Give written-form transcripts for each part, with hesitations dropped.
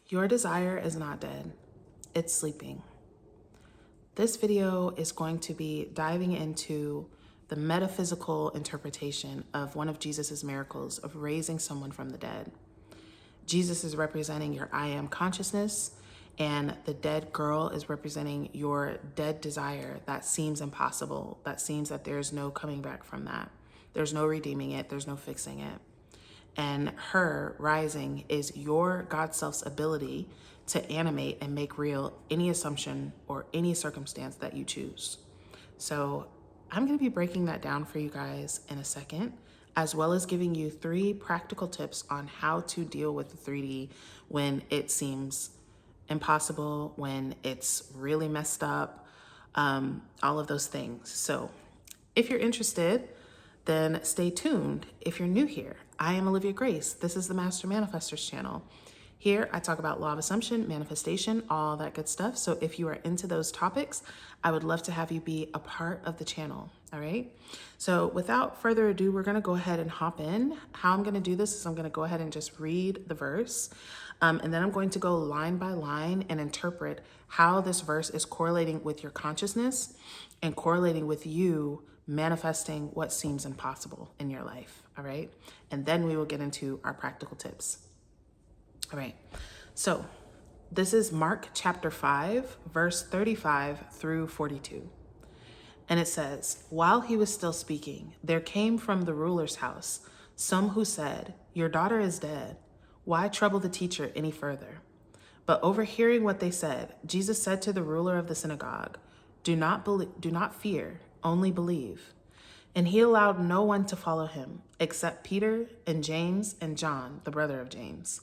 Your desire is not dead, it's sleeping. This video is going to be diving into the metaphysical interpretation of one of Jesus's miracles of raising someone from the dead. Jesus is representing your I am consciousness, and the dead girl is representing your dead desire that seems impossible, that seems that there's no coming back from that. There's no redeeming it, there's no fixing it. And her rising is your God self's ability to animate and make real any assumption or any circumstance that you choose. So I'm going to be breaking that down for you guys in a second, as well as giving you 3 practical tips on how to deal with the 3D when it seems impossible, when it's really messed up, all of those things. So if you're interested, then stay tuned. If you're new here, I am Olivia Grace. This is the Master Manifestors channel. Here, I talk about law of assumption, manifestation, all that good stuff. So if you are into those topics, I would love to have you be a part of the channel, all right? So without further ado, we're gonna go ahead and hop in. How I'm gonna do this is I'm gonna go ahead and just read the verse, and then I'm going to go line by line and interpret how this verse is correlating with your consciousness and correlating with you manifesting what seems impossible in your life, all right? And then we will get into our practical tips. All right, so this is Mark chapter 5, verse 35 through 42. And it says, while he was still speaking, there came from the ruler's house some who said, your daughter is dead. Why trouble the teacher any further? But overhearing what they said, Jesus said to the ruler of the synagogue, do not fear, only believe. And he allowed no one to follow him except Peter and James and John, the brother of James.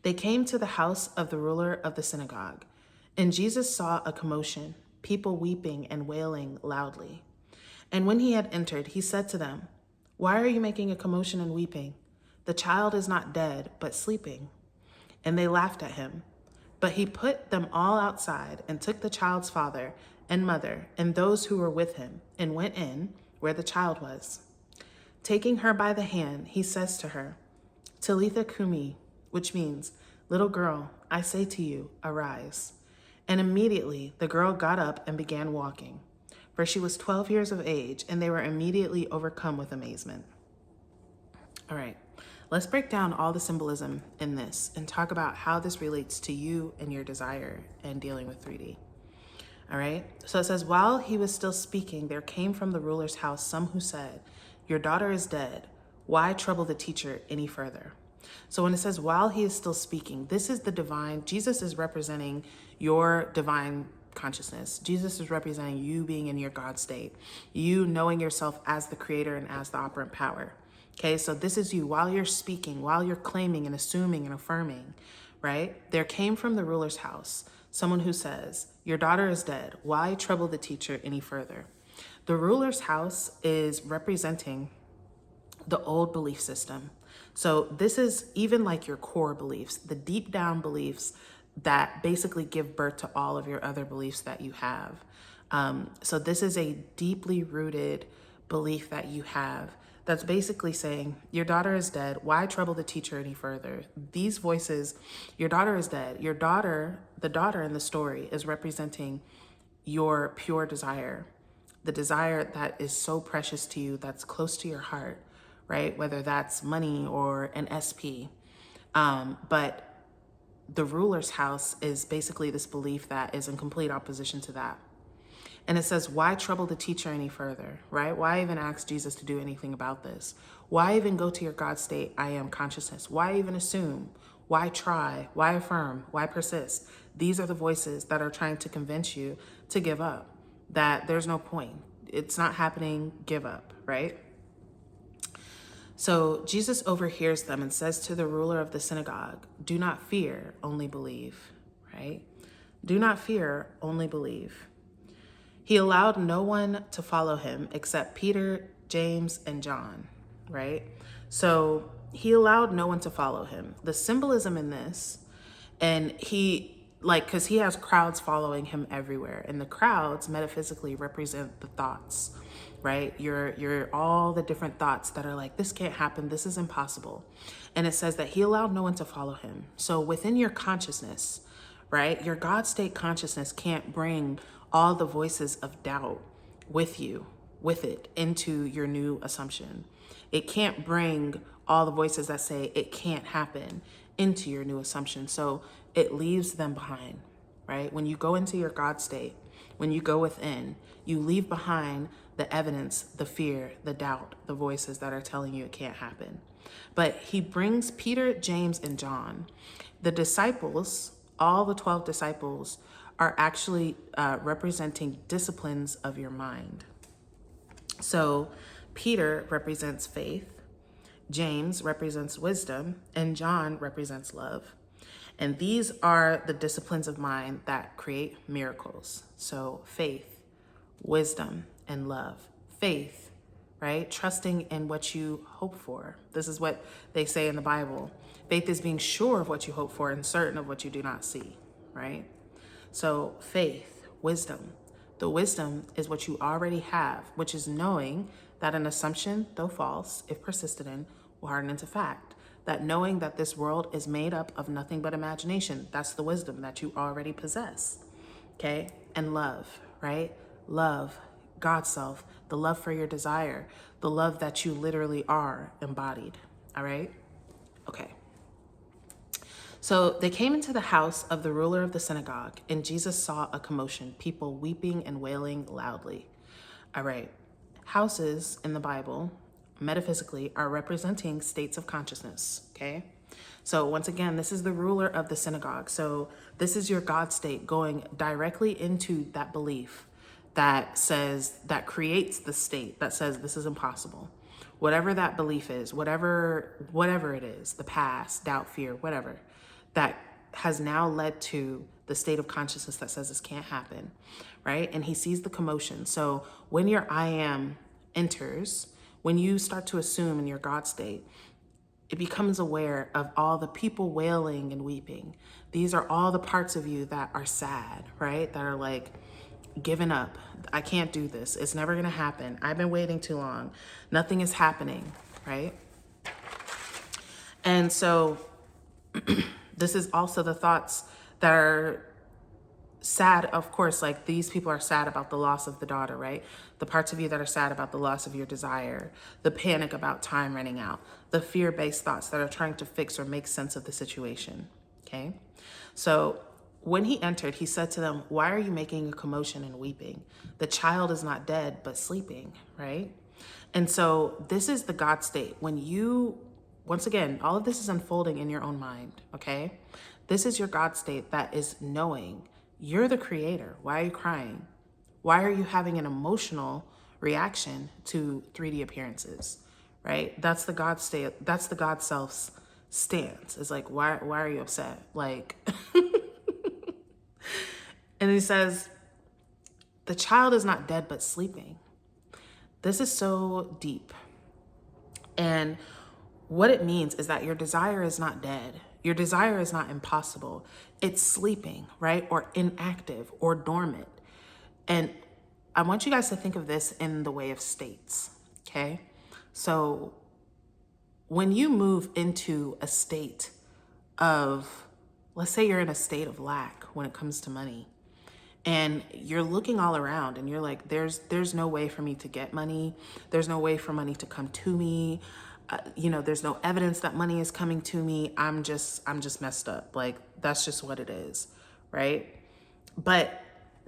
They came to the house of the ruler of the synagogue, and Jesus saw a commotion, people weeping and wailing loudly. And when he had entered, he said to them, why are you making a commotion and weeping? The child is not dead, but sleeping. And they laughed at him. But he put them all outside and took the child's father and mother and those who were with him and went in where the child was. Taking her by the hand, he says to her, Talitha Kumi, which means, little girl, I say to you, arise. And immediately the girl got up and began walking, for she was 12 years of age, and they were immediately overcome with amazement. All right, let's break down all the symbolism in this and talk about how this relates to you and your desire and dealing with 3D. All right, so it says, while he was still speaking, there came from the ruler's house some who said, your daughter is dead. Why trouble the teacher any further? So when it says, while he is still speaking, this is the divine. Jesus is representing your divine consciousness. Jesus is representing you being in your God state, you knowing yourself as the creator and as the operant power. Okay, so this is you while you're speaking, while you're claiming and assuming and affirming, right? There came from the ruler's house someone who says, your daughter is dead. Why trouble the teacher any further? The ruler's house is representing the old belief system. So this is even like your core beliefs, the deep down beliefs that basically give birth to all of your other beliefs that you have. So this is a deeply rooted belief that you have that's basically saying, your daughter is dead. Why trouble the teacher any further? These voices, your daughter is dead. Your daughter, the daughter in the story, is representing your pure desire, the desire that is so precious to you, that's close to your heart, right? Whether that's money or an SP. But the ruler's house is basically this belief that is in complete opposition to that. And it says, why trouble the teacher any further, right? Why even ask Jesus to do anything about this? Why even go to your God state, I am consciousness? Why even assume? Why try? Why affirm? Why persist? These are the voices that are trying to convince you to give up, that there's no point. It's not happening, give up, right? So Jesus overhears them and says to the ruler of the synagogue, do not fear, only believe, right? Do not fear, only believe. He allowed no one to follow him except Peter, James, and John, right? So he allowed no one to follow him. The symbolism in this, and because he has crowds following him everywhere, and the crowds metaphysically represent the thoughts, right? You're all the different thoughts that are like, this can't happen, this is impossible. And it says that he allowed no one to follow him. So within your consciousness, right, your God state consciousness can't bring all the voices of doubt with it into your new assumption. It can't bring all the voices that say it can't happen into your new assumption. So it leaves them behind, right? When you go into your God state, when you go within, you leave behind the evidence, the fear, the doubt, the voices that are telling you it can't happen. But he brings Peter, James, and John. The disciples, all the 12 disciples, are actually representing disciplines of your mind. So Peter represents faith, James represents wisdom, and John represents love. And these are the disciplines of mind that create miracles. So faith, wisdom, and love. Faith, right? Trusting in what you hope for. This is what they say in the Bible. Faith is being sure of what you hope for and certain of what you do not see, right? So faith, wisdom. The wisdom is what you already have, which is knowing that an assumption, though false, if persisted in, will harden into fact. That knowing that this world is made up of nothing but imagination, that's the wisdom that you already possess, okay? And love, right? Love, God's self, the love for your desire, the love that you literally are embodied, all right? Okay. So they came into the house of the ruler of the synagogue, and Jesus saw a commotion, people weeping and wailing loudly. All right. Houses in the Bible, metaphysically, are representing states of consciousness, okay? So once again, this is the ruler of the synagogue. So this is your God state going directly into that belief that says, that creates the state that says this is impossible. Whatever that belief is, whatever it is, the past, doubt, fear, whatever, that has now led to the state of consciousness that says this can't happen, right? And he sees the commotion. So when your I am enters, when you start to assume in your God state, it becomes aware of all the people wailing and weeping. These are all the parts of you that are sad, right? That are like, giving up. I can't do this. It's never going to happen. I've been waiting too long. Nothing is happening, right? And so this is also the thoughts that are sad, of course, like these people are sad about the loss of the daughter, right? The parts of you that are sad about the loss of your desire, the panic about time running out, the fear-based thoughts that are trying to fix or make sense of the situation, okay? So when he entered, he said to them, why are you making a commotion and weeping? The child is not dead, but sleeping, right? And so this is the God state. When you, once again, all of this is unfolding in your own mind, okay? This is your God state that is knowing you're the creator. Why are you crying? Why are you having an emotional reaction to 3D appearances, right? That's the God state. That's the God self's stance. It's like, why are you upset? Like, and he says, the child is not dead, but sleeping. This is so deep. And what it means is that your desire is not dead. Your desire is not impossible. It's sleeping, right? Or inactive or dormant. And I want you guys to think of this in the way of states, okay? So when you move into a state of, let's say you're in a state of lack when it comes to money, and you're looking all around and you're like, there's no way for me to get money. There's no way for money to come to me. There's no evidence that money is coming to me. I'm just messed up. Like, that's just what it is, right? But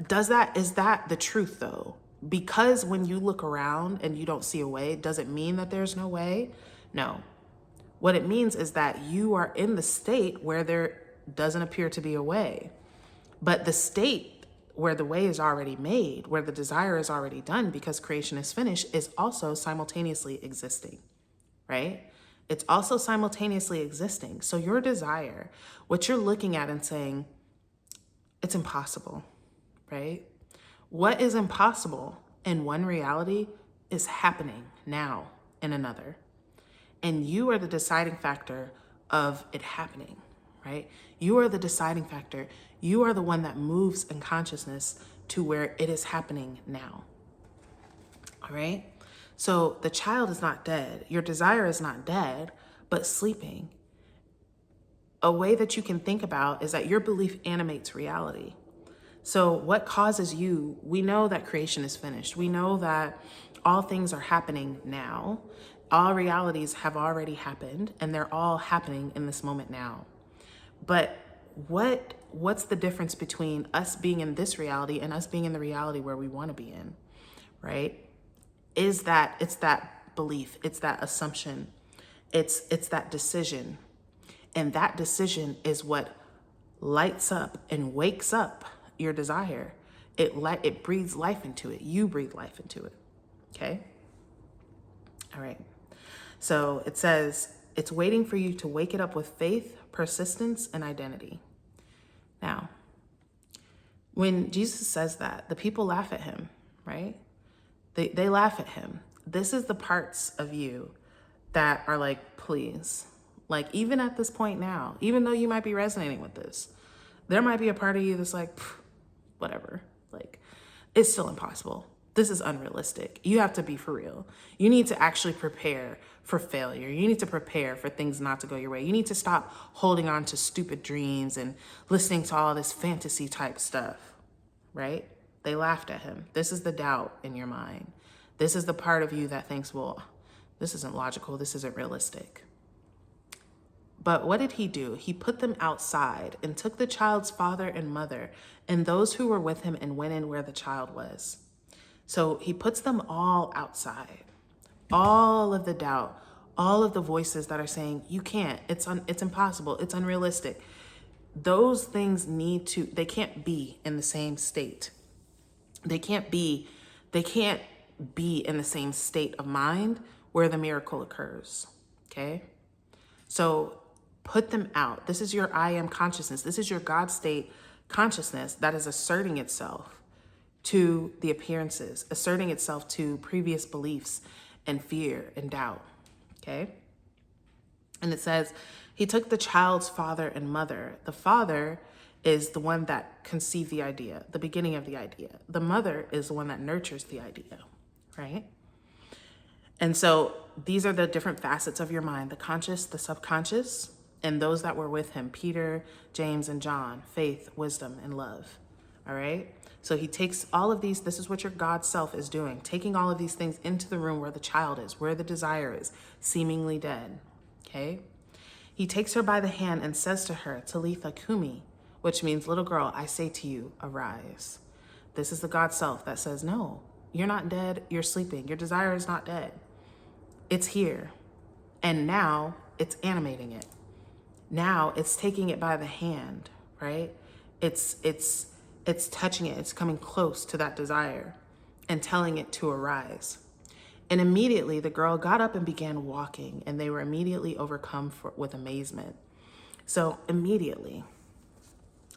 is that the truth though? Because when you look around and you don't see a way, does it mean that there's no way? No. What it means is that you are in the state where there doesn't appear to be a way. But the state where the way is already made, where the desire is already done because creation is finished, is also simultaneously existing, right? It's also simultaneously existing. So your desire, what you're looking at and saying, it's impossible, right? What is impossible in one reality is happening now in another. And you are the deciding factor of it happening, right? You are the deciding factor. You are the one that moves in consciousness to where it is happening now. All right. So the child is not dead. Your desire is not dead, but sleeping. A way that you can think about is that your belief animates reality. So what causes you, we know that creation is finished. We know that all things are happening now. All realities have already happened, and they're all happening in this moment now. But what's the difference between us being in this reality and us being in the reality where we want to be in, right? Is that it's that belief, it's that assumption, it's that decision. And that decision is what lights up and wakes up your desire. It breathes life into it. You breathe life into it. Okay? All right. So it says, it's waiting for you to wake it up with faith, persistence, and identity. Now, when Jesus says that, the people laugh at him, right? They laugh at him. This is the parts of you that are like, please. Like, even at this point now, even though you might be resonating with this, there might be a part of you that's like, whatever. Like, it's still impossible. This is unrealistic. You have to be for real. You need to actually prepare for failure. You need to prepare for things not to go your way. You need to stop holding on to stupid dreams and listening to all this fantasy type stuff, right? They laughed at him. This is the doubt in your mind. This is the part of you that thinks, well, this isn't logical. This isn't realistic. But what did he do? He put them outside and took the child's father and mother and those who were with him and went in where the child was. So he puts them all outside. All of the doubt, all of the voices that are saying, you can't, it's impossible, it's unrealistic. Those things they can't be in the same state. They can't be in the same state of mind where the miracle occurs, okay? So put them out. This is your I am consciousness. This is your God state consciousness that is asserting itself to the appearances, asserting itself to previous beliefs and fear and doubt, okay? And it says, he took the child's father and mother. The father is the one that conceived the idea, the beginning of the idea. The mother is the one that nurtures the idea, right? And so these are the different facets of your mind, the conscious, the subconscious, and those that were with him, Peter, James, and John, faith, wisdom, and love, all right? So he takes all of these, this is what your God self is doing, taking all of these things into the room where the child is, where the desire is, seemingly dead, okay? He takes her by the hand and says to her, Talitha Kumi, which means, little girl, I say to you, arise. This is the God self that says, no, you're not dead, you're sleeping. Your desire is not dead. It's here. And now it's animating it. Now it's taking it by the hand, right? It's touching it. It's coming close to that desire and telling it to arise. And immediately the girl got up and began walking, and they were immediately overcome with amazement. So immediately.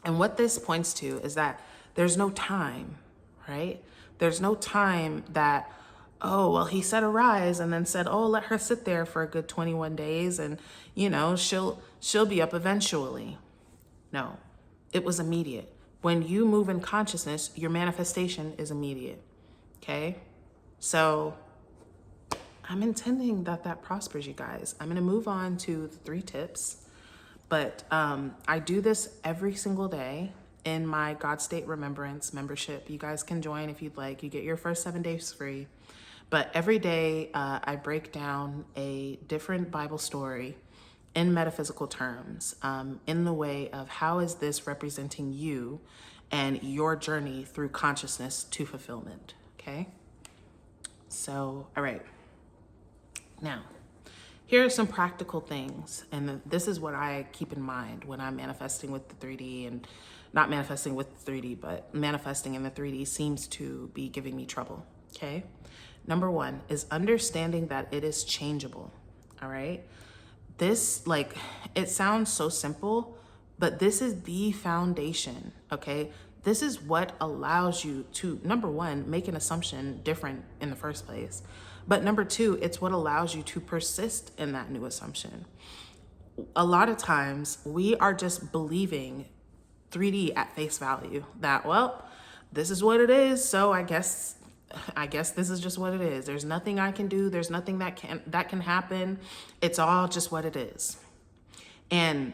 And what this points to is that there's no time, right? There's no time that, oh, well, he said arise and then said, oh, let her sit there for a good 21 days and, you know, she'll be up eventually. No, it was immediate. When you move in consciousness, your manifestation is immediate, okay? So I'm intending that prospers, you guys. I'm gonna move on to the 3 tips, but I do this every single day in my Godstate Remembrance membership. You guys can join if you'd like. You get your first 7 days free. But every day I break down a different Bible story in metaphysical terms, in the way of how is this representing you and your journey through consciousness to fulfillment, okay? So, all right. Now, here are some practical things, and this is what I keep in mind when I'm manifesting with the 3D, and not manifesting with the 3D, but manifesting in the 3D seems to be giving me trouble, okay? Number 1 is understanding that it is changeable, all right? This, like, it sounds so simple, but this is the foundation, okay? This is what allows you to, number 1, make an assumption different in the first place. But number 2, it's what allows you to persist in that new assumption. A lot of times we are just believing 3D at face value that, well, this is what it is, so I guess I guess this is just what it is. There's nothing I can do. There's nothing that can happen. It's all just what it is. And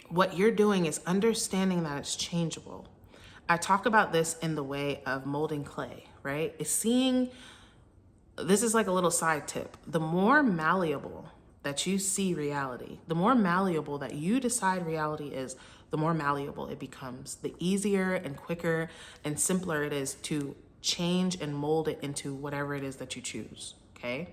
what you're doing is understanding that it's changeable. I talk about this in the way of molding clay, right? It's seeing, this is like a little side tip. The more malleable that you see reality, the more malleable that you decide reality is, the more malleable it becomes. The easier and quicker and simpler it is to change and mold it into whatever it is that you choose, okay?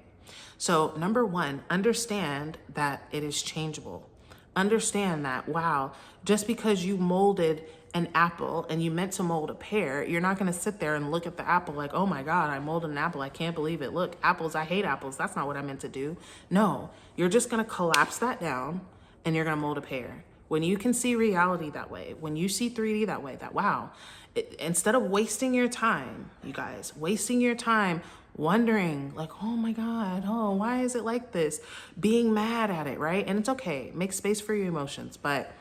So number one, understand that it is changeable. Understand that, wow, just because you molded an apple and you meant to mold a pear, you're not going to sit there and look at the apple like, oh my God, I molded an apple. I can't believe it. Look, apples, I hate apples. That's not what I meant to do. No, you're just going to collapse that down and you're going to mold a pear. When you can see reality that way, when you see 3D that way, that wow, instead of wasting your time, you guys, wasting your time wondering like, oh my God, oh, why is it like this? Being mad at it, right? And it's okay, make space for your emotions, but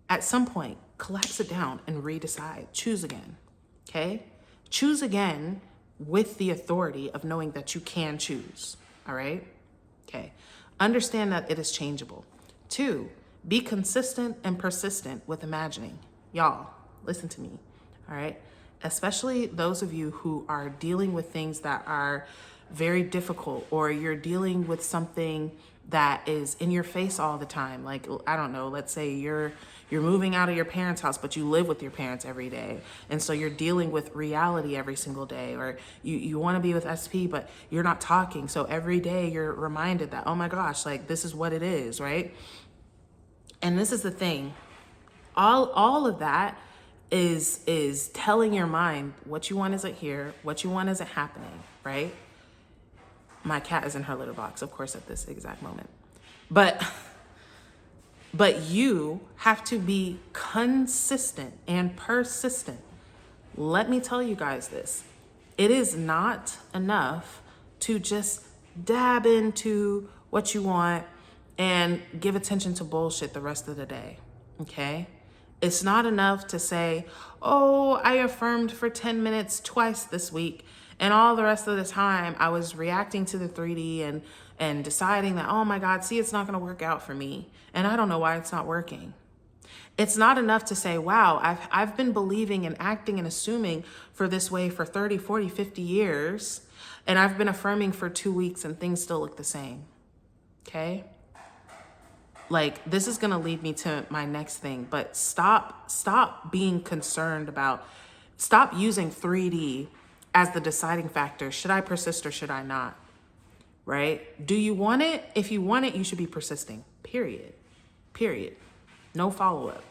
at some point, collapse it down and redecide, choose again, okay? Choose again with the authority of knowing that you can choose, all right? Okay, understand that it is changeable. 2, be consistent and persistent with imagining. Y'all, listen to me, all right? Especially those of you who are dealing with things that are very difficult, or you're dealing with something that is in your face all the time. Like, I don't know, let's say you're moving out of your parents' house, but you live with your parents every day. And so you're dealing with reality every single day, or you want to be with SP, but you're not talking. So every day you're reminded that, oh my gosh, like this is what it is, right? And this is the thing, all of that is telling your mind what you want isn't here, what you want isn't happening, right? My cat is in her litter box, of course, at this exact moment. But you have to be consistent and persistent. Let me tell you guys this. It is not enough to just dab into what you want and give attention to bullshit the rest of the day, okay? It's not enough to say, oh, I affirmed for 10 minutes twice this week, and all the rest of the time I was reacting to the 3D and deciding that, oh my God, see, it's not gonna work out for me, and I don't know why it's not working. It's not enough to say, wow, I've been believing and acting and assuming for this way for 30, 40, 50 years, and I've been affirming for 2 weeks and things still look the same, okay? Like, this is gonna lead me to my next thing, but stop being concerned about, stop using 3D as the deciding factor. Should I persist or should I not, right? Do you want it? If you want it, you should be persisting, period. No follow-up,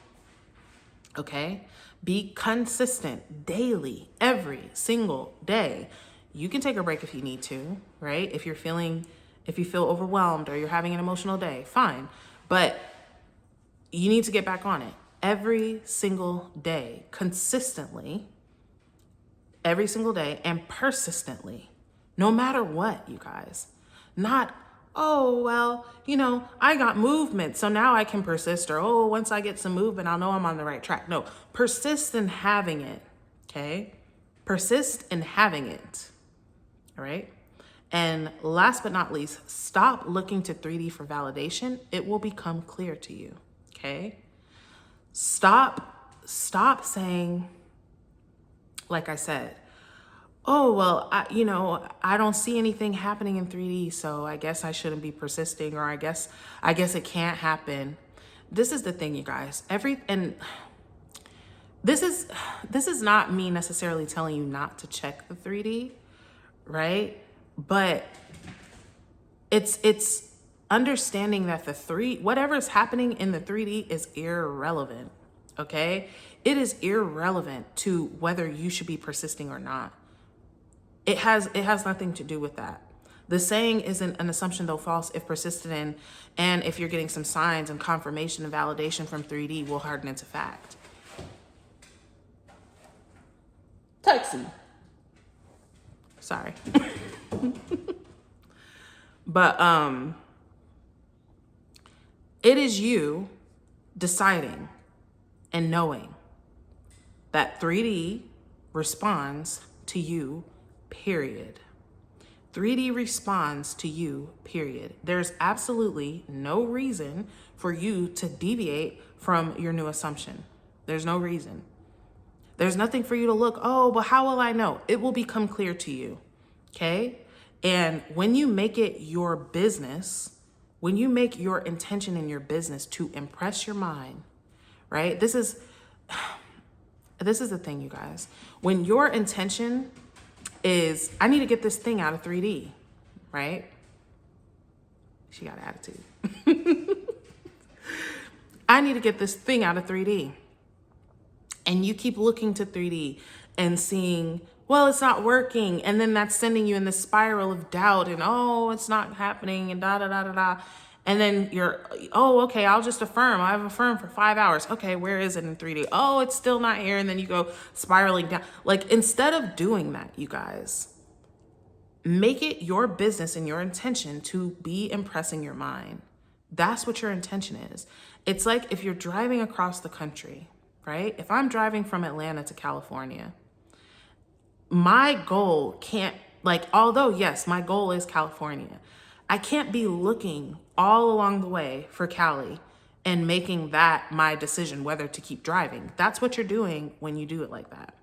okay? Be consistent daily, every single day. You can take a break if you need to, right? If you feel overwhelmed or you're having an emotional day, fine. But you need to get back on it every single day, consistently, every single day, and persistently, no matter what, you guys. Not, oh, well, you know, I got movement, so now I can persist, or, oh, once I get some movement, I'll know I'm on the right track. No, persist in having it, okay? Persist in having it, all right? And last but not least, stop looking to 3D for validation. It will become clear to you, okay? Stop saying, like I said, oh, well, I don't see anything happening in 3D, so I guess I shouldn't be persisting, or I guess it can't happen. This is the thing, you guys. This is not me necessarily telling you not to check the 3D, right? But it's understanding that whatever is happening in the 3D is irrelevant, okay? It is irrelevant to whether you should be persisting or not. It has nothing to do with that. The saying isn't an assumption though false if persisted in, and if you're getting some signs and confirmation and validation from 3D will harden into fact. Taxi. Sorry. But it is you deciding and knowing that 3D responds to you, period. 3D responds to you, period. There's absolutely no reason for you to deviate from your new assumption. There's no reason. There's nothing for you to look, oh, but how will I know? It will become clear to you, okay? And when you make it your business, when you make your intention in your business to impress your mind, right? This is the thing, you guys. When your intention is, I need to get this thing out of 3D, right? She got attitude. I need to get this thing out of 3D. And you keep looking to 3D and seeing, well, it's not working. And then that's sending you in this spiral of doubt and, oh, it's not happening and da, da, da, da, da. And then you're, oh, okay, I'll just affirm. I've affirmed for 5 hours. Okay, where is it in 3D? Oh, it's still not here. And then you go spiraling down. Like, instead of doing that, you guys, make it your business and your intention to be impressing your mind. That's what your intention is. It's like if you're driving across the country, right? If I'm driving from Atlanta to California, my goal can't, like, although yes, my goal is California, I can't be looking all along the way for Cali and making that my decision whether to keep driving. That's what you're doing when you do it like that.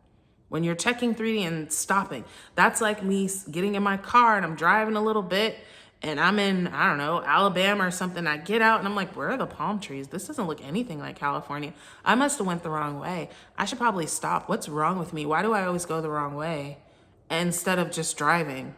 When you're checking 3D and stopping, that's like me getting in my car and I'm driving a little bit and I'm in, I don't know, Alabama or something. I get out and I'm like, where are the palm trees? This doesn't look anything like California. I must have went the wrong way. I should probably stop. What's wrong with me? Why do I always go the wrong way instead of just driving?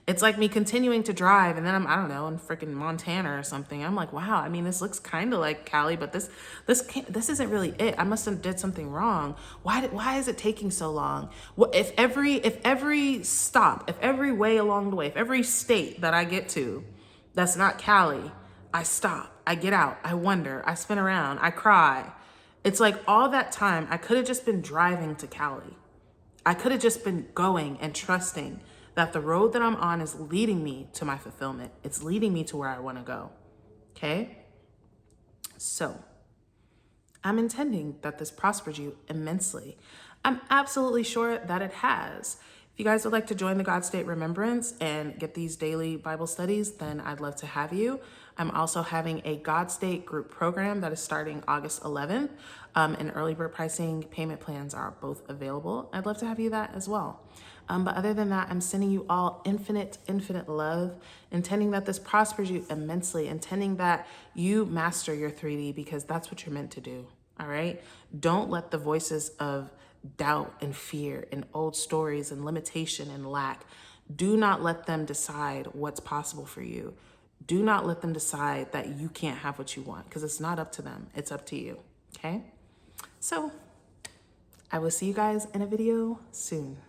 It's like me continuing to drive and then I'm, I don't know, in freaking Montana or something. I'm like, wow, I mean, this looks kind of like Cali, but this isn't really it. I must have did something wrong. Why is it taking so long? What if every stop, if every way along the way, if every state that I get to that's not Cali, I stop, I get out, I wonder, I spin around, I cry. It's like all that time I could have just been driving to Cali. I could have just been going and trusting that the road that I'm on is leading me to my fulfillment. It's leading me to where I want to go. Okay? So, I'm intending that this prospers you immensely. I'm absolutely sure that it has. If you guys would like to join the Godstate Remembrance and get these daily Bible studies, then I'd love to have you. I'm also having a Godstate group program that is starting August 11th, and early bird pricing payment plans are both available. I'd love to have you that as well. But other than that, I'm sending you all infinite love, intending that this prospers you immensely, intending that you master your 3D because that's what you're meant to do, all right? Don't let the voices of doubt and fear and old stories and limitation and lack, do not let them decide what's possible for you. Do not let them decide that you can't have what you want because it's not up to them. It's up to you, okay? So I will see you guys in a video soon.